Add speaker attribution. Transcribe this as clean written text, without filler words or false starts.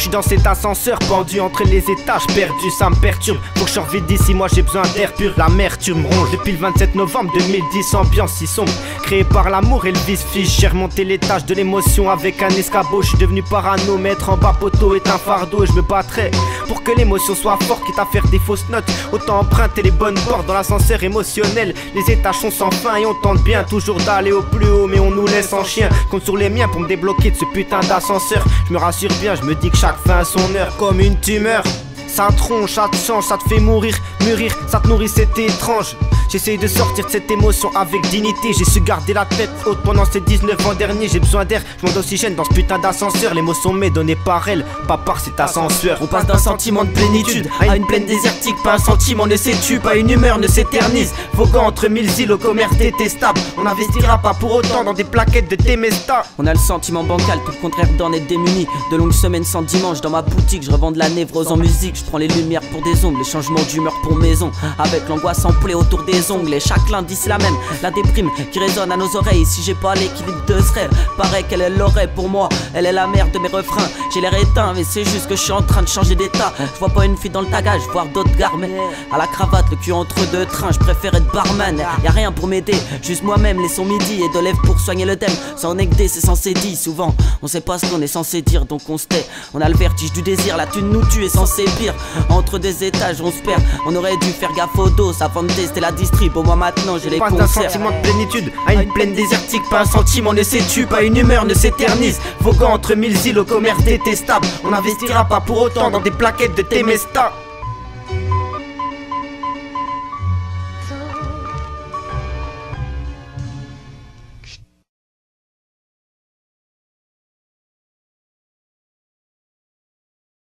Speaker 1: suis dans cet ascenseur pendu entre les étages, perdu, ça me perturbe. Faut que je sorte vite d'ici, moi j'ai besoin d'air pur. L'amertume me ronge depuis le 27 novembre 2010, ambiance si sombre. Créé par l'amour et le vice-fiche, j'ai remonté l'étage de l'émotion avec un escabeau. Je suis devenu parano, mettre en bas poteau est un fardeau. Et je me battrai pour que l'émotion soit forte, quitte à faire des fausses notes. Autant emprunter les bonnes portes dans l'ascenseur émotionnel. Les étages sont sans fin et on tente bien toujours d'aller au plus haut, mais on nous laisse en chien. Compte sur les miens pour me débloquer de ce putain d'ascenseur. Je me rassure bien, je me dis que chaque fin a son heure. Comme une tumeur, ça te ronge, ça te change, ça te fait mourir, mûrir, ça te nourrit, c'est étrange. J'essaye de sortir de cette émotion avec dignité. J'ai su garder la tête haute pendant ces 19 ans derniers. J'ai besoin d'air, je manque d'oxygène dans ce putain d'ascenseur. L'émotion m'est donnée par elle, pas par cet ascenseur.
Speaker 2: On passe d'un sentiment de plénitude à une plaine désertique. Pas un sentiment ne s'étue, pas une humeur ne s'éternise. Voguant entre mille îles au commerce détestable.
Speaker 1: On n'investira pas pour autant dans des plaquettes de Temesta.
Speaker 2: On a le sentiment bancal, tout le contraire d'en être démuni. De longues semaines sans dimanche dans ma boutique. Je revends de la névrose en musique. Je prends les lumières pour des ombres, les changements d'humeur pour maison. Avec l'angoisse en plaie autour des ongles. Et chaque lundi c'est la même, la déprime qui résonne à nos oreilles. Si j'ai pas l'équilibre de ce rêve, paraît qu'elle l'aurait pour moi. Elle est la mère de mes refrains. J'ai l'air éteint mais c'est juste que je suis en train de changer d'état. Je vois pas une fille dans le tagage, voir d'autres gars mais à la cravate, le cul entre deux trains. Je préfère être barman, y'a rien pour m'aider. Juste moi-même, les sons midi et de lèvres pour soigner le thème. Sans négder, c'est censé dire. Souvent, on sait pas ce qu'on est censé dire donc on se tait. On a le vertige du désir, la thune nous tue et censé pire. Entre des étages on se perd. On aurait dû faire gaffe au dos avant de tester la distrib. Au moins maintenant j'ai les
Speaker 1: concerts. Passe d'un sentiment de plénitude
Speaker 2: à une plaine désertique. Pas un sentiment ne s'étue, pas une humeur ne s'éternise. Voguant entre mille îles au commerce détestable. On n'investira pas pour autant dans des plaquettes de Temesta.